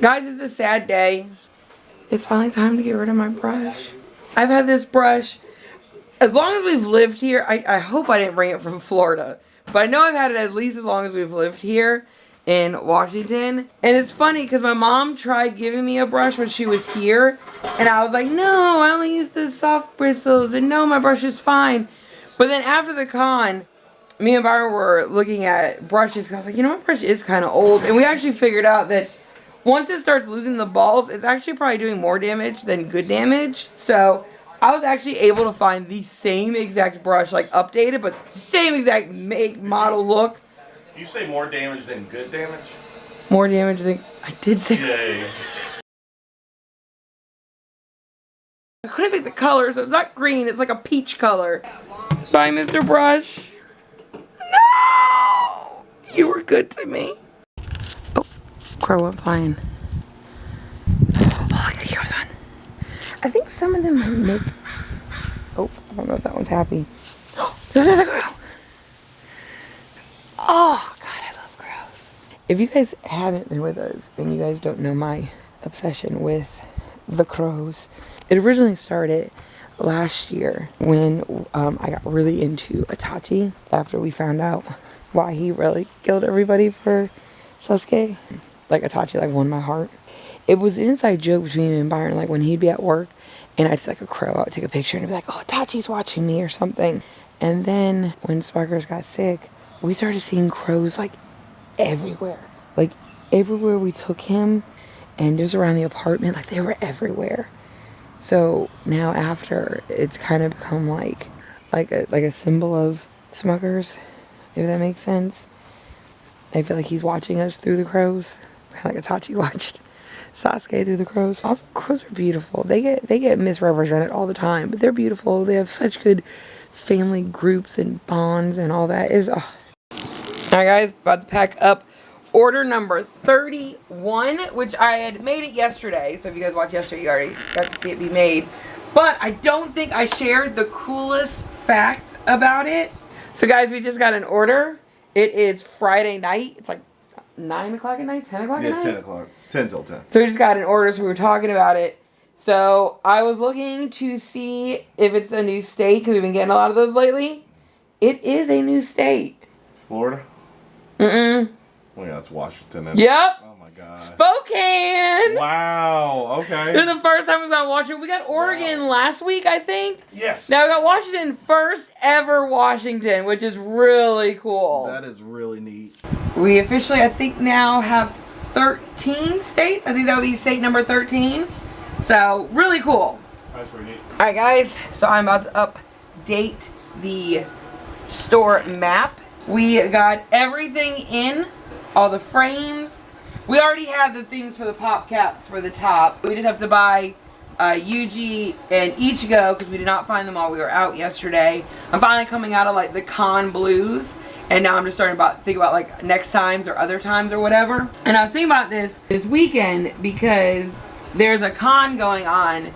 Guys, it's a sad day. It's finally time to get rid of my brush. I've had this brush as long as we've lived here. I hope I didn't bring it from Florida, but I know I've had it at least as long as we've lived here in Washington. And it's funny because my mom tried giving me a brush when she was here, and I was like, no, I only use the soft bristles, and no, my brush is fine. But then after the con, me and Byron were looking at brushes, because I was like, you know, my brush is kind of old. And we actually figured out that once it starts losing the balls, it's actually probably doing more damage than good damage. So I was actually able to find the same exact brush, like updated, but same exact make, model, look. Do you say more damage than good damage? More damage than... I did say... Yay. I couldn't pick the color, so it's not green. It's like a peach color. Bye, Mr. Brush. No! You were good to me. Oh, crow went flying. Oh, look, the hero's on. I think some of them might make... Oh, I don't know if that one's happy. Oh, there's another crow. Oh, God, I love crows. If you guys haven't been with us and you guys don't know my obsession with the crows, it originally started last year when I got really into Itachi after we found out why he really killed everybody for Sasuke. Like, Itachi, like, won my heart. It was an inside joke between me and Byron, like, when he'd be at work and I'd see, like, a crow, I would take a picture and be like, oh, Itachi's watching me or something. And then when Sparkers got sick, we started seeing crows, like, everywhere. Like, everywhere we took him and just around the apartment, like, they were everywhere. So now after, it's kind of become like a symbol of Smuckers, if that makes sense. I feel like he's watching us through the crows, kind of like Itachi watched Sasuke through the crows. Also, crows are beautiful. They get misrepresented all the time, but they're beautiful. They have such good family groups and bonds and all that. Alright guys, about to pack up order number 31, which I had made it yesterday. So if you guys watched yesterday, you already got to see it be made. But I don't think I shared the coolest fact about it. So guys, we just got an order. It is Friday night. It's like 9 o'clock at night, 10 o'clock at night? Yeah, 10 o'clock. 10 till 10. So we just got an order, so we were talking about it. So I was looking to see if it's a new state, because we've been getting a lot of those lately. It is a new state. Florida? Mm-mm. Oh yeah, that's Washington. Then. Yep. Oh my God. Spokane. Wow. Okay. This is the first time we've got Washington. We got Oregon last week, I think. Yes. Now we got Washington, first ever Washington, which is really cool. That is really neat. We officially, I think, now have 13 states. I think that would be state number 13. So, really cool. That's pretty neat. Alright guys, so I'm about to update the store map. We got everything in, all the frames. We already have the things for the pop caps for the top. We just have to buy Yuji and Ichigo because we did not find them while we were out yesterday. I'm finally coming out of like the con blues, and now I'm just starting to think about like next times or other times or whatever. And I was thinking about this weekend because there's a con going on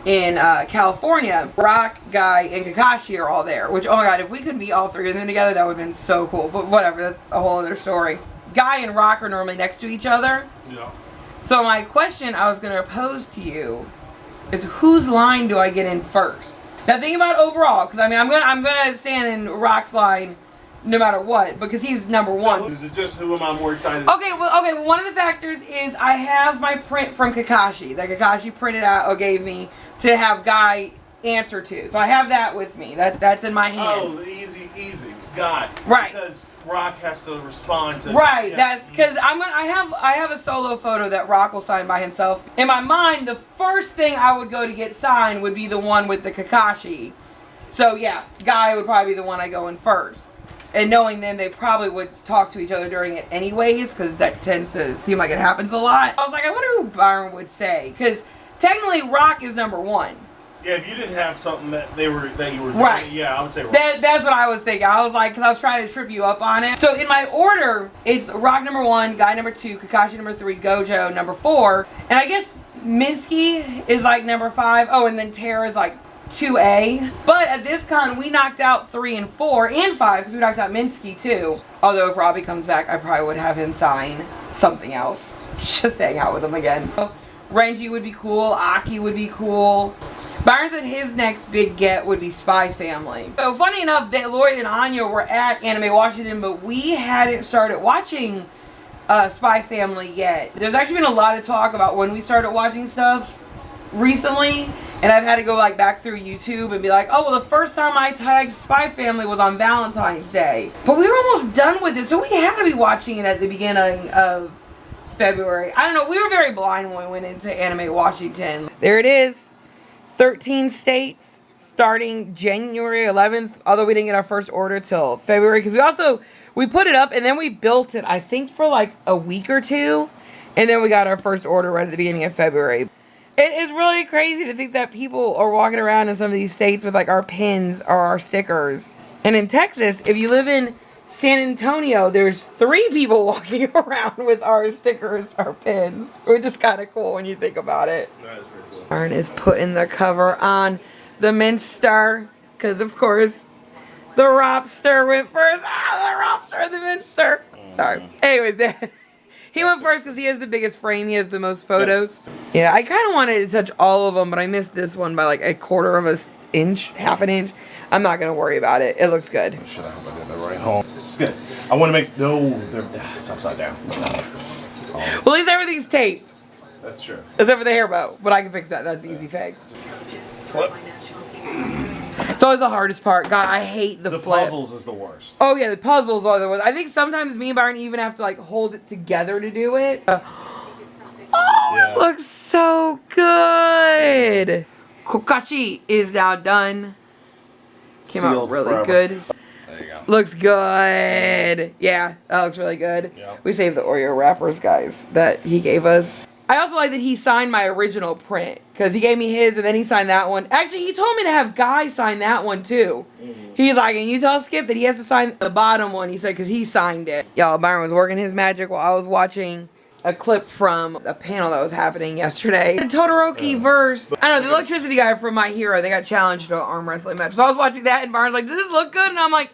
in California. Rock, Guy, and Kakashi are all there, which, oh my God, if we could be all three of them together, that would have been so cool. But whatever, that's a whole other story. Guy and Rock are normally next to each other. Yeah. So my question I was going to pose to you is, whose line do I get in first? Now think about overall, because I mean, I'm gonna stand in Rock's line no matter what, because he's number one. So is it just who am I more excited? Okay, well, one of the factors is I have my print from Kakashi that Kakashi printed out or gave me to have Guy answer to. So I have that with me. That's in my hand. Oh, easy. Got it. Right. Because Rock has to respond to. Right. Yeah. That because I have a solo photo that Rock will sign by himself. In my mind, the first thing I would go to get signed would be the one with the Kakashi. So yeah, Guy would probably be the one I go in first. And knowing them, they probably would talk to each other during it anyways, because that tends to seem like it happens a lot. I was like, I wonder who Byron would say, because technically Rock is number one. Yeah, if you didn't have something that you were doing, right. Yeah, I would say Rock. That's what I was thinking. I was like, because I was trying to trip you up on it. So in my order, it's Rock number 1, Guy number 2, Kakashi number 3, Gojo number 4, and I guess Minsky is like number 5. Oh, and then Tara is like 2A. But at this con, we knocked out 3 and 4 and 5 because we knocked out Minsky too. Although if Robbie comes back, I probably would have him sign something else. just to hang out with him again. Renji would be cool. Aki would be cool. Byron said his next big get would be Spy Family. So funny enough, that Lloyd and Anya were at Anime Washington, but we hadn't started watching Spy Family yet. There's actually been a lot of talk about when we started watching stuff recently, and I've had to go like back through YouTube and be like, oh well, the first time I tagged Spy Family was on Valentine's Day. But we were almost done with it, so we had to be watching it at the beginning of February. I don't know, we were very blind when we went into Anime Washington. There it is. 13 states starting January 11th, although we didn't get our first order till February, because we put it up and then we built it, I think, for like a week or two, and then we got our first order right at the beginning of February. It is really crazy to think that people are walking around in some of these states with like our pins or our stickers. And in Texas, if you live in San Antonio, there's 3 people walking around with our stickers, our pins, which is kind of cool when you think about it. That is pretty cool. Aaron is putting the cover on the Minster, because of course the Robster went first. The Robster, the Minster. Sorry. Anyways, he went first because he has the biggest frame. He has the most photos. Yeah, I kind of wanted to touch all of them, but I missed this one by like a quarter of an inch, half an inch. I'm not going to worry about it. It looks good. Shit, I hope I did that right. Home. Good. I want to make... No, it's upside down. Well, at least everything's taped. That's true. Except for the hair bow, but I can fix that. That's easy fix. Flip. It's always the hardest part. God, I hate the flip. The puzzles is the worst. Oh yeah, the puzzles are the worst. I think sometimes me and Byron even have to like hold it together to do it. It looks so good. Kokachi is now done. Came out Sealed really forever. good. There you go. Looks good. Yeah, that looks really good. Yep. We saved the Oreo wrappers, guys, that he gave us. I also like that he signed my original print, because he gave me his and then he signed that one. Actually, he told me to have Guy sign that one too. He's like, and you tell Skip that he has to sign the bottom one, he said, because he signed it. Y'all, Byron was working his magic while I was watching a clip from a panel that was happening yesterday. The Todoroki verse. I don't know, the electricity guy from My Hero, they got challenged to an arm wrestling match. So I was watching that and Byron's like, does this look good? And I'm like,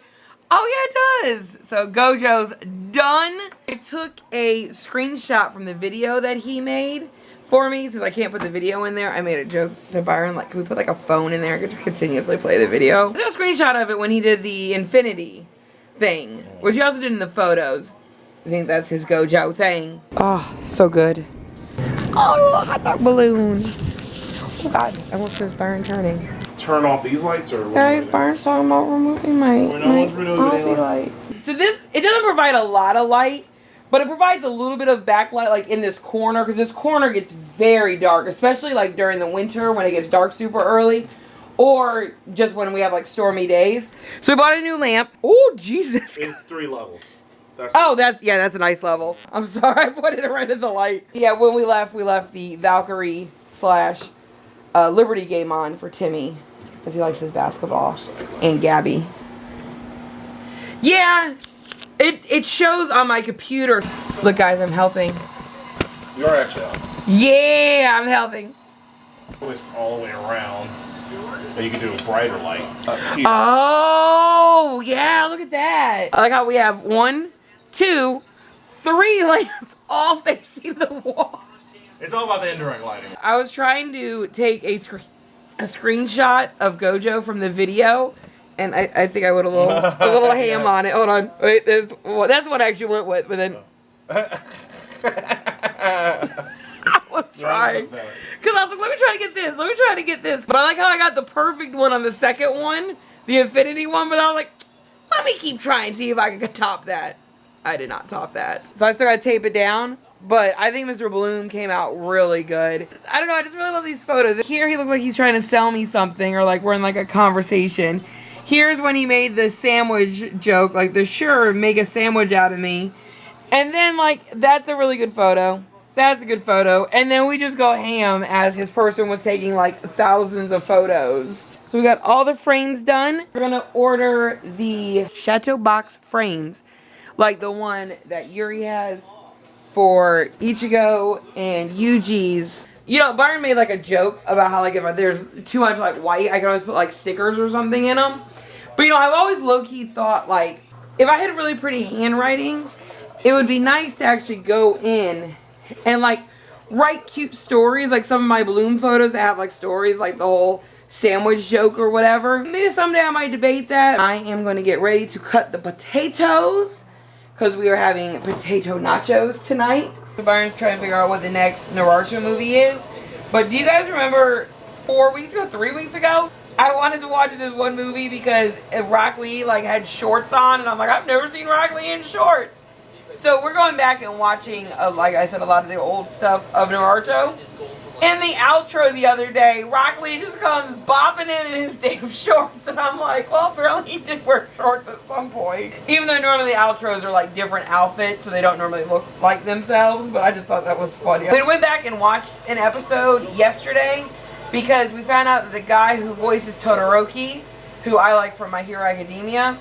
oh yeah, it does. So Gojo's done. I took a screenshot from the video that he made for me, since I can't put the video in there. I made a joke to Byron, like, can we put like a phone in there? I could just continuously play the video. There's a screenshot of it when he did the infinity thing, which he also did in the photos. I think that's his Gojo thing. Oh, so good. Oh, a little hot dog balloon. Oh God, I almost missed Byron turning. Turn off these lights or what? Guys, Byron's talking about removing my Aussie lights. So this, it doesn't provide a lot of light, but it provides a little bit of backlight like in this corner, because this corner gets very dark, especially like during the winter when it gets dark super early, or just when we have like stormy days. So we bought a new lamp. Oh, Jesus. It's 3 levels. That's That's a nice level. I'm sorry, I put it right at the light. Yeah, when we left the Valkyrie / Liberty game on for Timmy, because he likes his basketball, and Gabby. Yeah, it shows on my computer. Look, guys, I'm helping. You're actually out. Yeah, I'm helping. Twist all the way around. But you can do a brighter light up here. Oh, yeah, look at that. I like how we have 1, 2, 3 lamps all facing the wall. It's all about the indirect lighting. I was trying to take a screenshot of Gojo from the video, and I think I went a little ham on it. Hold on, wait, that's what I actually went with, but then I was trying, because I was like, let me try to get this, but I like how I got the perfect one on the second one, the infinity one, but I was like, let me keep trying, see if I could top that. I did not top that, so I still gotta tape it down. But I think Mr. Bloom came out really good. I don't know, I just really love these photos. Here he looks like he's trying to sell me something, or like we're in like a conversation. Here's when he made the sandwich joke, like the sure, make a sandwich out of me. And then like, that's a really good photo. That's a good photo. And then we just go ham as his person was taking like thousands of photos. So we got all the frames done. We're gonna order the Chateau Box frames, like the one that Yuri has for Ichigo and Yuji's. You know, Byron made like a joke about how like if there's too much like white, I can always put like stickers or something in them. But you know, I've always low-key thought like, if I had really pretty handwriting, it would be nice to actually go in and like write cute stories. Like some of my Bloom photos that have like stories, like the whole sandwich joke or whatever. Maybe someday I might debate that. I am going to get ready to cut the potatoes because we are having potato nachos tonight. Byron's trying to figure out what the next Naruto movie is. But do you guys remember 4 weeks ago, 3 weeks ago? I wanted to watch this one movie because Rock Lee like had shorts on, and I'm like, I've never seen Rock Lee in shorts. So we're going back and watching, like I said, a lot of the old stuff of Naruto. In the outro the other day, Rock Lee just comes bopping in his damn shorts, and I'm like, well, apparently he did wear shorts at some point. Even though normally outros are like different outfits, so they don't normally look like themselves, but I just thought that was funny. We went back and watched an episode yesterday because we found out that the guy who voices Todoroki, who I like from My Hero Academia,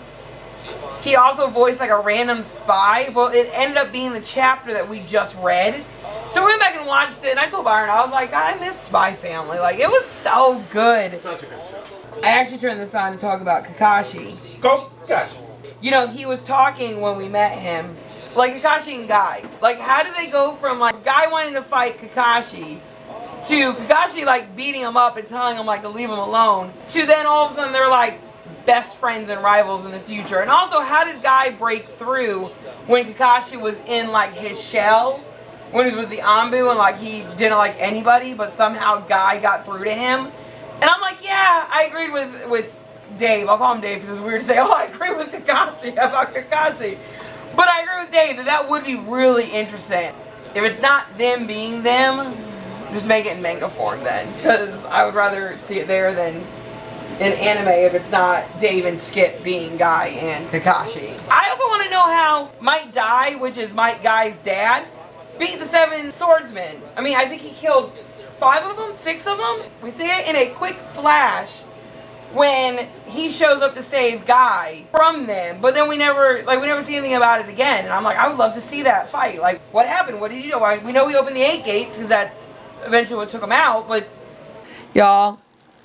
he also voiced like a random spy. Well, it ended up being the chapter that we just read. So we went back and watched it, and I told Byron, I was like, God, I miss Spy Family. Like, it was so good. Such a good show. I actually turned this on to talk about Kakashi. Go, Kakashi. You know, he was talking when we met him, like Kakashi and Guy. Like, how did they go from, like, Guy wanting to fight Kakashi to Kakashi, like, beating him up and telling him, like, to leave him alone, to then all of a sudden they're, like, best friends and rivals in the future? And also, how did Guy break through when Kakashi was in, like, his shell? When he was with the Anbu and like he didn't like anybody, but somehow Guy got through to him. And I'm like, yeah, I agreed with Dave. I'll call him Dave because it's weird to say, oh, I agree with Kakashi about Kakashi. But I agree with Dave that would be really interesting. If it's not them being them, just make it in manga form then. Because I would rather see it there than in anime if it's not Dave and Skip being Guy and Kakashi. I also want to know how Might Dai, which is Might Guy's dad, beat the 7 swordsmen. I mean, I think he killed 5 of them, 6 of them. We see it in a quick flash when he shows up to save Guy from them, but then we never see anything about it again. And I'm like, I would love to see that fight. Like, what happened? What did you do? We know he opened the 8 gates because that's eventually what took him out, but y'all,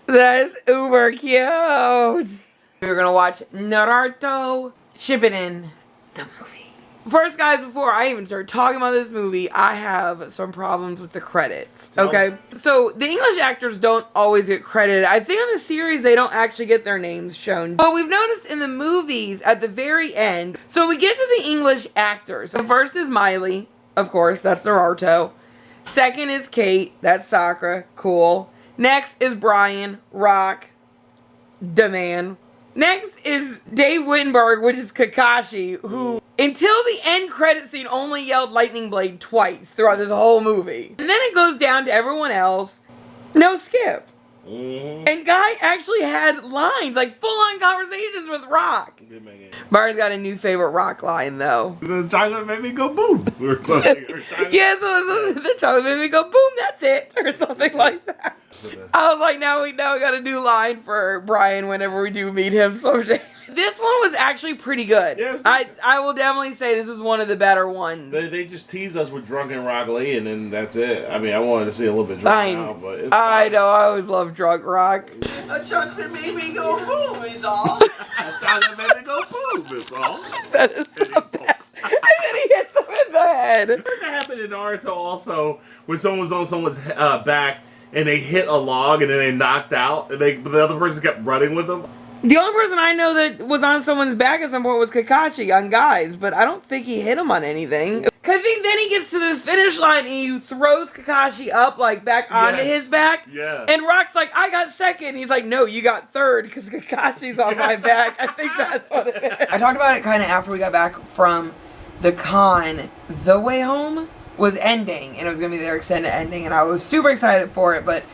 that is uber cute. We're gonna watch Naruto Shippuden, the movie. First, guys, before I even start talking about this movie, I have some problems with the credits, okay? So, the English actors don't always get credited. I think on the series, they don't actually get their names shown. But we've noticed in the movies, at the very end, so we get to the English actors. So, first is Miley, of course, that's Naruto. Second is Kate, that's Sakura, cool. Next is Brian, Rock, the man. Next is Dave Wittenberg, which is Kakashi, who, until the end credit scene, only yelled Lightning Blade twice throughout this whole movie. And then it goes down to everyone else. No Skip. And Guy actually had lines, like full-on conversations with Rock. Byron's got a new favorite Rock line, though. The chocolate made me go boom. Or something. Yeah, so the chocolate made me go boom, that's it. Or something like that. I was like, now we got a new line for Brian whenever we do meet him someday. This one was actually pretty good. Yeah, I will definitely say this was one of the better ones. They just tease us with drunken Rock Lee, and then that's it. I mean, I wanted to see a little bit drunk now, but it's I know, I always love drunk Rock. A chocolate made me go boom is all. A chocolate made me go boom is all. That is the best. And then he hits him in the head. That happened in Naruto also, when someone was on someone's back, and they hit a log, and then they knocked out, and the other person kept running with them. The only person I know that was on someone's back at some point was Kakashi on Guy's, but I don't think he hit him on anything. Cause I think then he gets to the finish line and he throws Kakashi up, like, back onto his back. Yeah. And Rock's like, I got second. He's like, no, you got third because Kakashi's on my back. I think that's what it is. I talked about it kind of after we got back from the con. The Way Home was ending, and it was going to be their extended ending, and I was super excited for it, but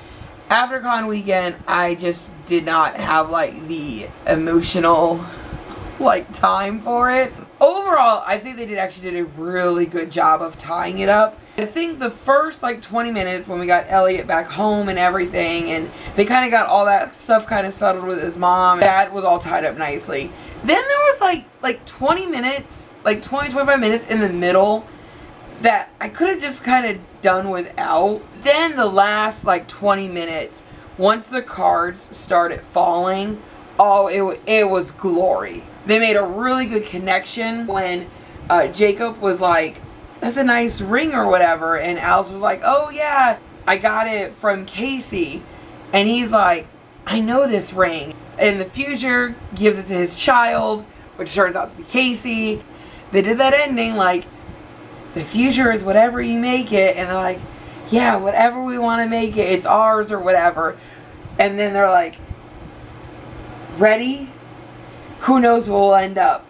after con weekend, I just did not have, like, the emotional, like, time for it. Overall, I think they did a really good job of tying it up. I think the first, like, 20 minutes when we got Elliot back home and everything, and they kind of got all that stuff kind of settled with his mom, that was all tied up nicely. Then there was, like 20 minutes, like 20, 25 minutes in the middle that I could have just kind of done without. Then the last, like, 20 minutes, once the cards started falling, oh, it was glory. They made a really good connection when Jacob was like, that's a nice ring or whatever. And Alice was like, oh yeah, I got it from Casey. And he's like, I know this ring. In the future, gives it to his child, which turns out to be Casey. They did that ending like, the future is whatever you make it. And they're like, yeah, whatever we want to make it, it's ours or whatever. And then they're like, ready? Who knows where we'll end up?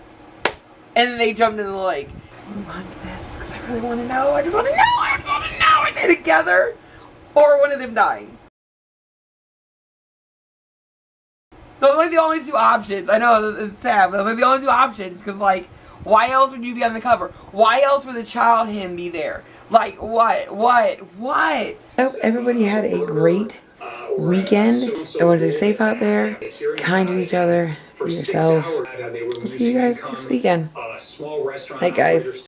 And then they jumped in the lake. Move on to this, because I really want to know. I just want to know. I just want to know. Are they together? Or one of them dying? Those are like the only two options. I know it's sad, but those are the only two options. Because, like, why else would you be on the cover? Why else would the child him be there? Like, what? I hope everybody had a great weekend. Everyone stay safe out there. Kind to each other. Be yourself. We'll see you guys next weekend. Night, guys.